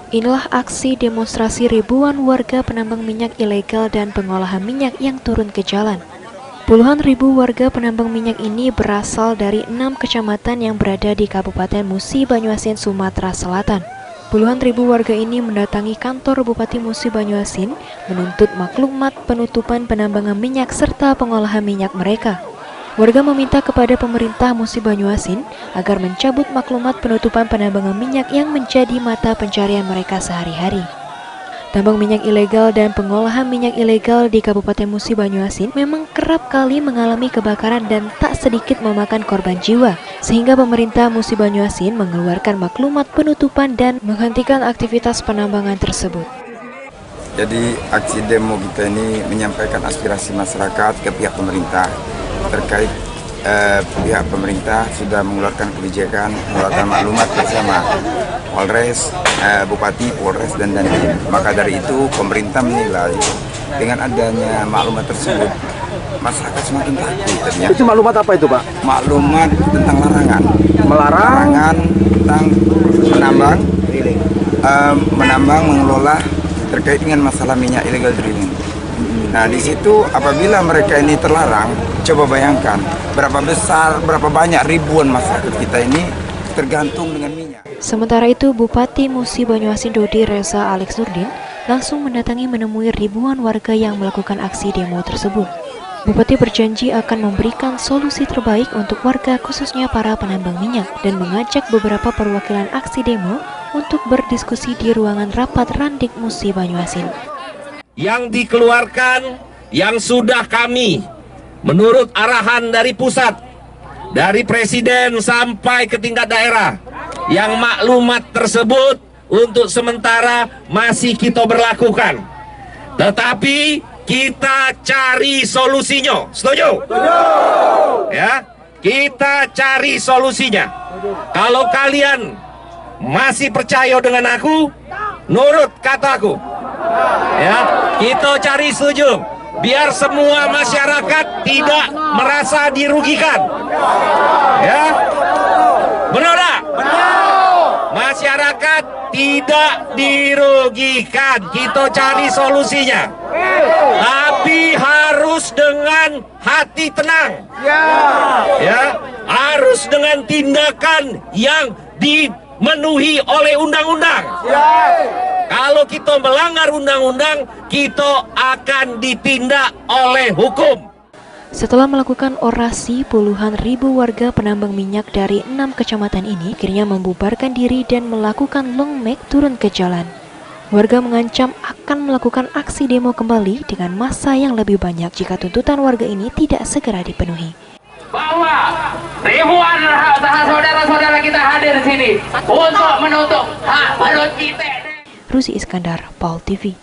Inilah aksi demonstrasi ribuan warga penambang minyak ilegal dan pengolahan minyak yang turun ke jalan. Puluhan ribu warga penambang minyak ini berasal dari 6 kecamatan yang berada di Kabupaten Musi Banyuasin, Sumatera Selatan. Puluhan ribu warga ini mendatangi kantor Bupati Musi Banyuasin menuntut maklumat penutupan penambangan minyak serta pengolahan minyak mereka. Warga meminta kepada pemerintah Musi Banyuasin agar mencabut maklumat penutupan penambangan minyak yang menjadi mata pencarian mereka sehari-hari. Tambang minyak ilegal dan pengolahan minyak ilegal di Kabupaten Musi Banyuasin memang kerap kali mengalami kebakaran dan tak sedikit memakan korban jiwa, sehingga pemerintah Musi Banyuasin mengeluarkan maklumat penutupan dan menghentikan aktivitas penambangan tersebut. Jadi aksi demo kita ini menyampaikan aspirasi masyarakat ke pihak pemerintah terkait pihak pemerintah sudah mengeluarkan kebijakan, mengeluarkan maklumat bersama Polres, Bupati, Polres, dan Dandim. Maka dari itu pemerintah menilai dengan adanya maklumat tersebut masyarakat semakin takut. Ternyata. Itu maklumat apa itu, Pak? Maklumat tentang larangan. Larangan tentang menambang, mengelola terkait dengan masalah minyak illegal drilling. Nah, di situ apabila mereka ini terlarang, coba bayangkan berapa besar, berapa banyak ribuan masyarakat kita ini tergantung dengan minyak. Sementara itu, Bupati Musi Banyuasin Dodi Reza Alex Nurdin langsung mendatangi menemui ribuan warga yang melakukan aksi demo tersebut. Bupati berjanji akan memberikan solusi terbaik untuk warga, khususnya para penambang minyak, dan mengajak beberapa perwakilan aksi demo untuk berdiskusi di ruangan rapat Randik Musi Banyuasin. Yang dikeluarkan, yang sudah kami menurut arahan dari pusat, dari presiden sampai ke tingkat daerah, yang maklumat tersebut untuk sementara masih kita berlakukan, tetapi kita cari solusinya. Setuju? Ya, kita cari solusinya. Kalau kalian masih percaya dengan aku, nurut kataku, ya, kita cari setuju, biar semua masyarakat tidak merasa dirugikan. Ya, benar tak? Masyarakat tidak dirugikan. Kita cari solusinya, tapi harus dengan hati tenang. Ya, harus dengan tindakan yang dimenuhi oleh undang-undang. Kalau kita melanggar undang-undang, kita akan ditindak oleh hukum. Setelah melakukan orasi, puluhan ribu warga penambang minyak dari 6 kecamatan ini akhirnya membubarkan diri dan melakukan long march turun ke jalan. Warga mengancam akan melakukan aksi demo kembali dengan massa yang lebih banyak jika tuntutan warga ini tidak segera dipenuhi. Bahwa ribuan saudara-saudara kita hadir di sini untuk menuntut hak menurut kita. Ruzi Iskandar, PAL TV.